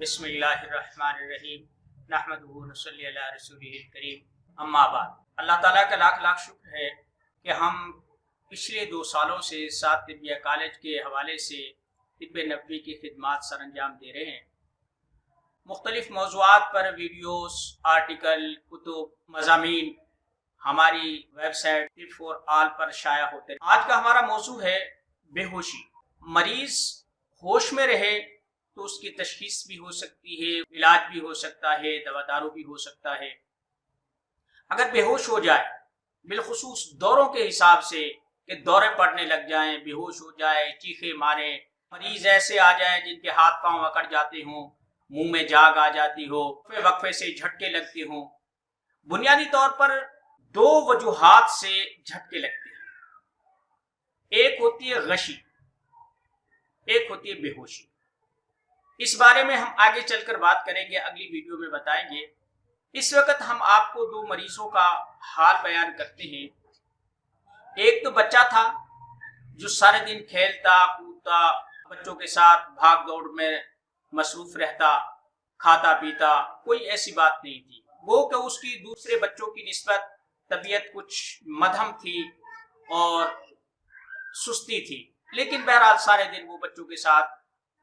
بسم اللہ الرحمن الرحیم نحمدہ ونصلی علی رسولہ الکریم اما بعد۔ اللہ تعالیٰ کا لاکھ لاکھ شکر ہے کہ ہم پچھلے 2 سالوں سے ساتھ طبیہ کالج کے حوالے سے طب نبوی کی خدمات سر انجام دے رہے ہیں۔ مختلف موضوعات پر ویڈیوز، آرٹیکل، کتب، مضامین ہماری ویب سائٹ طب فار آل پر شائع ہوتے ہیں۔ آج کا ہمارا موضوع ہے بے ہوشی۔ مریض ہوش میں رہے تو اس کی تشخیص بھی ہو سکتی ہے، علاج بھی ہو سکتا ہے، دوا دارو بھی ہو سکتا ہے۔ اگر بے ہوش ہو جائے، بالخصوص دوروں کے حساب سے کہ دورے پڑنے لگ جائیں، بے ہوش ہو جائے، چیخے مارے، مریض ایسے آ جائیں جن کے ہاتھ پاؤں اکڑ جاتے ہوں، منہ میں جاگ آ جاتی ہو، وقفے سے جھٹکے لگتے ہوں۔ بنیادی طور پر 2 وجوہات سے جھٹکے لگتے ہیں، ایک ہوتی ہے غشی، ایک ہوتی ہے بے ہوشی۔ اس بارے میں ہم آگے چل کر بات کریں گے، اگلی ویڈیو میں بتائیں گے۔ اس وقت ہم آپ کو 2 مریضوں کا حال بیان کرتے ہیں۔ ایک تو بچہ تھا جو سارے دن کھیلتا کودتا، بچوں کے ساتھ بھاگ دوڑ میں مصروف رہتا، کھاتا پیتا، کوئی ایسی بات نہیں تھی۔ وہ کہ اس کی دوسرے بچوں کی نسبت طبیعت کچھ مدھم تھی اور سستی تھی، لیکن بہرحال سارے دن وہ بچوں کے ساتھ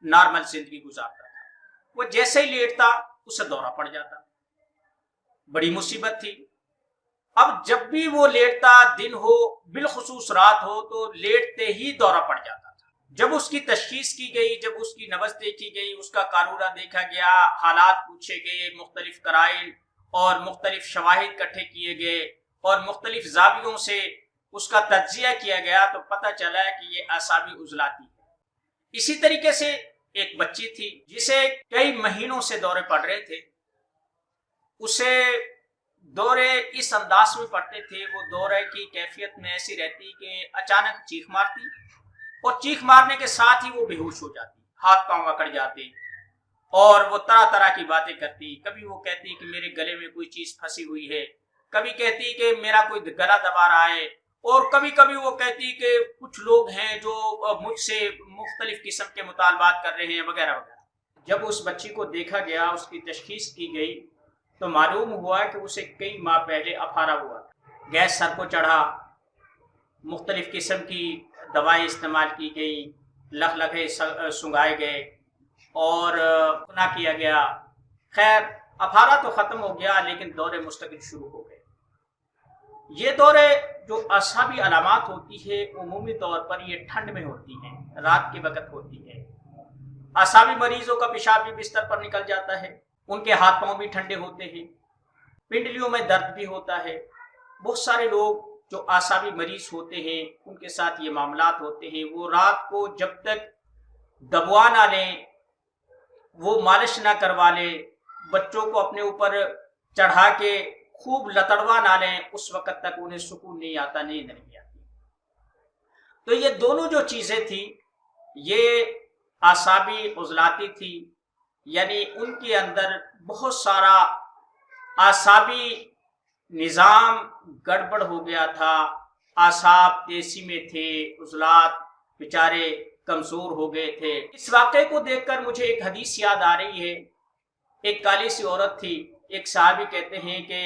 نارمل زندگی گزارتا تھا۔ وہ جیسے ہی لیٹتا اسے دورہ پڑ جاتا، بڑی مصیبت تھی۔ اب جب بھی وہ لیٹتا، دن ہو بالخصوص رات ہو، تو لیٹتے ہی دورہ پڑ جاتا تھا۔ جب اس کی تشخیص کی گئی، جب اس کی نبض دیکھی گئی، اس کا قارورہ دیکھا گیا، حالات پوچھے گئے، مختلف قرائن اور مختلف شواہد اکٹھے کیے گئے اور مختلف زاویوں سے اس کا تجزیہ کیا گیا، تو پتہ چلا کہ یہ اعصابی عضلاتی ہے۔ اسی طریقے سے ایک بچی تھی جسے کئی مہینوں سے دورے پڑ رہے تھے۔ اسے دورے اس انداز میں پڑتے تھے، وہ دورے کی کیفیت میں ایسی رہتی کہ اچانک چیخ مارتی اور چیخ مارنے کے ساتھ ہی وہ بے ہوش ہو جاتی، ہاتھ پاؤں اکڑ جاتے اور وہ طرح طرح کی باتیں کرتی۔ کبھی وہ کہتی کہ میرے گلے میں کوئی چیز پھنسی ہوئی ہے، کبھی کہتی کہ میرا کوئی گلا دبا رہا ہے، اور کبھی کبھی وہ کہتی کہ کچھ لوگ ہیں جو مجھ سے مختلف قسم کے مطالبات کر رہے ہیں، وغیرہ وغیرہ۔ جب اس بچی کو دیکھا گیا، اس کی تشخیص کی گئی، تو معلوم ہوا کہ اسے کئی ماہ پہلے افارہ ہوا، گیس سر کو چڑھا، مختلف قسم کی دوائیں استعمال کی گئی، لخلخے سنگھائے گئے اور گنا کیا گیا۔ خیر افارہ تو ختم ہو گیا، لیکن دورے مستقل شروع ہو گئے۔ یہ دورے جو اعصابی علامات ہوتی ہے، عمومی طور پر یہ ٹھنڈ میں ہوتی ہیں، رات کے وقت ہوتی ہے۔ اعصابی مریضوں کا پیشاب بھی بستر پر نکل جاتا ہے، ان کے ہاتھ پاؤں بھی ٹھنڈے ہوتے ہیں، پنڈلیوں میں درد بھی ہوتا ہے۔ بہت سارے لوگ جو اعصابی مریض ہوتے ہیں، ان کے ساتھ یہ معاملات ہوتے ہیں۔ وہ رات کو جب تک دبوا نہ لیں، وہ مالش نہ کروا لیں، بچوں کو اپنے اوپر چڑھا کے خوب لتڑوا نہ لیں، اس وقت تک انہیں سکون نہیں آتا، نیند نہیں آتی۔ تو یہ دونوں جو چیزیں تھیں، یہ اعصابی عضلاتی تھی، یعنی ان کے اندر بہت سارا اعصابی نظام گڑبڑ ہو گیا تھا، اعصاب تیسی میں تھے، عضلات بیچارے کمزور ہو گئے تھے۔ اس واقعے کو دیکھ کر مجھے ایک حدیث یاد آ رہی ہے۔ ایک کالی سی عورت تھی، ایک صحابی کہتے ہیں کہ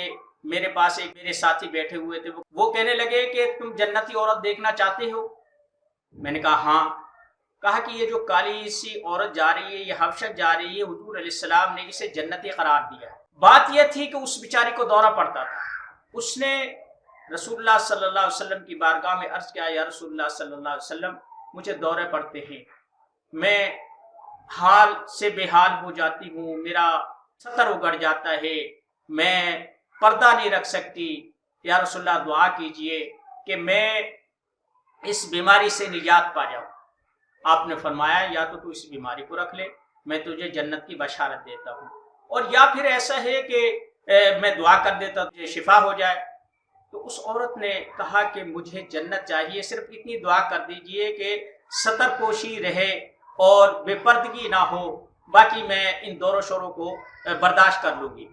میرے پاس ایک میرے ساتھی بیٹھے ہوئے تھے، وہ کہنے لگے کہ تم جنتی عورت دیکھنا چاہتے ہو؟ میں نے کہا ہاں۔ کہا کہ یہ جو کالی سی عورت جا رہی ہے، یہ حبشہ جا رہی ہے، حضور علیہ السلام نے اسے جنتی قرار دیا ہے۔ بات یہ تھی کہ اس بیچاری کو دورہ پڑتا تھا۔ اس نے رسول اللہ صلی اللہ علیہ وسلم کی بارگاہ میں عرض کیا، یا رسول اللہ صلی اللہ علیہ وسلم، مجھے دورے پڑتے ہیں، میں حال سے بے حال ہو جاتی ہوں، میرا سطر اگڑ جاتا ہے، میں پردہ نہیں رکھ سکتی، یا رسول اللہ دعا کیجئے کہ میں اس بیماری سے نجات پا جاؤں۔ آپ نے فرمایا یا تو اس بیماری کو رکھ لے، میں تجھے جنت کی بشارت دیتا ہوں، اور یا پھر ایسا ہے کہ میں دعا کر دیتا تجھے شفا ہو جائے۔ تو اس عورت نے کہا کہ مجھے جنت چاہیے، صرف اتنی دعا کر دیجئے کہ سطر پوشی رہے اور بے پردگی نہ ہو، باقی میں ان دور و شوروں کو برداشت کر لوں گی۔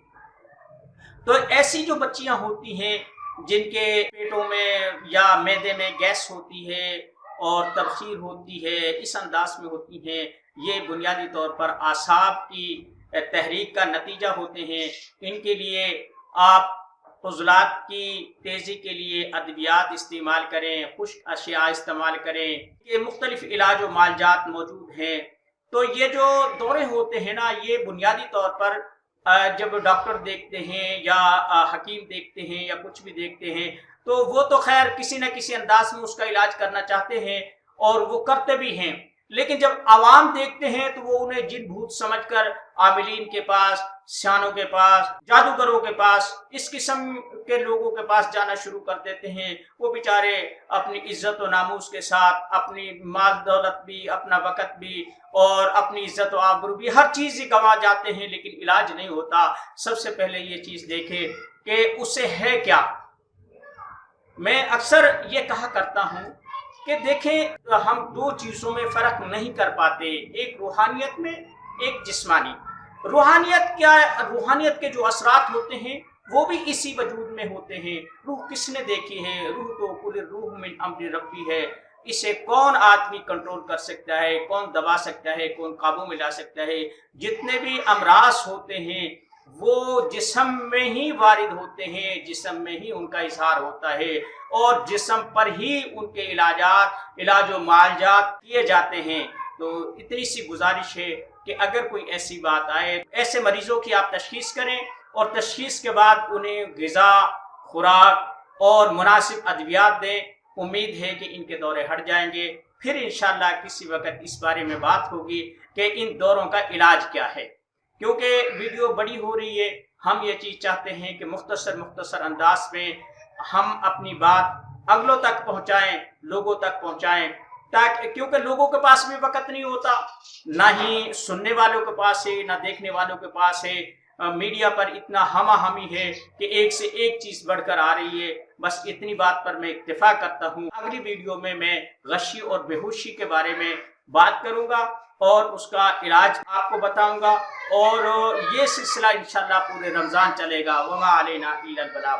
تو ایسی جو بچیاں ہوتی ہیں جن کے پیٹوں میں یا معدے میں گیس ہوتی ہے اور تبخیر ہوتی ہے، اس انداز میں ہوتی ہیں، یہ بنیادی طور پر اعصاب کی تحریک کا نتیجہ ہوتے ہیں، ان کے لیے آپ عضلات کی تیزی کے لیے ادویات استعمال کریں، خشک اشیاء استعمال کریں، یہ مختلف علاج و معالجات موجود ہیں۔ تو یہ جو دورے ہوتے ہیں نا، یہ بنیادی طور پر جب ڈاکٹر دیکھتے ہیں یا حکیم دیکھتے ہیں یا کچھ بھی دیکھتے ہیں تو وہ تو خیر کسی نہ کسی انداز میں اس کا علاج کرنا چاہتے ہیں اور وہ کرتے بھی ہیں، لیکن جب عوام دیکھتے ہیں تو وہ انہیں جن بھوت سمجھ کر عاملین کے پاس، سیانوں کے پاس، جادوگروں کے پاس، اس قسم کے لوگوں کے پاس جانا شروع کر دیتے ہیں۔ وہ بیچارے اپنی عزت و ناموس کے ساتھ اپنی مال دولت بھی، اپنا وقت بھی اور اپنی عزت و آبرو بھی، ہر چیز ہی گنوا جاتے ہیں، لیکن علاج نہیں ہوتا۔ سب سے پہلے یہ چیز دیکھے کہ اسے ہے کیا۔ میں اکثر یہ کہا کرتا ہوں کہ دیکھیں ہم دو چیزوں میں فرق نہیں کر پاتے، ایک روحانیت میں، ایک جسمانی۔ روحانیت کیا ہے؟ روحانیت کے جو اثرات ہوتے ہیں وہ بھی اسی وجود میں ہوتے ہیں۔ روح کس نے دیکھی ہے؟ روح تو کل روح من امر ربی ہے۔ اسے کون آدمی کنٹرول کر سکتا ہے، کون دبا سکتا ہے، کون قابو میں لا سکتا ہے؟ جتنے بھی امراض ہوتے ہیں وہ جسم میں ہی وارد ہوتے ہیں، جسم میں ہی ان کا اظہار ہوتا ہے اور جسم پر ہی ان کے علاج و معالجات کیے جاتے ہیں۔ تو اتنی سی گزارش ہے کہ اگر کوئی ایسی بات آئے، ایسے مریضوں کی آپ تشخیص کریں اور تشخیص کے بعد انہیں غذا، خوراک اور مناسب ادویات دیں۔ امید ہے کہ ان کے دورے ہٹ جائیں گے۔ پھر انشاءاللہ کسی وقت اس بارے میں بات ہوگی کہ ان دوروں کا علاج کیا ہے، کیونکہ ویڈیو بڑی ہو رہی ہے۔ ہم یہ چیز چاہتے ہیں کہ مختصر انداز میں ہم اپنی بات اگلوں تک پہنچائیں، لوگوں تک پہنچائیں، تاکہ کیونکہ لوگوں کے پاس بھی وقت نہیں ہوتا، نہ ہی سننے والوں کے پاس ہے، نہ دیکھنے والوں کے پاس ہے۔ میڈیا پر اتنا ہمہ ہمی ہے کہ ایک سے ایک چیز بڑھ کر آ رہی ہے۔ بس اتنی بات پر میں اکتفا کرتا ہوں۔ اگلی ویڈیو میں غشی اور بے ہوشی کے بارے میں بات کروں گا اور اس کا علاج آپ کو بتاؤں گا، اور یہ سلسلہ انشاءاللہ پورے رمضان چلے گا۔ وما علینا الا البلاغ۔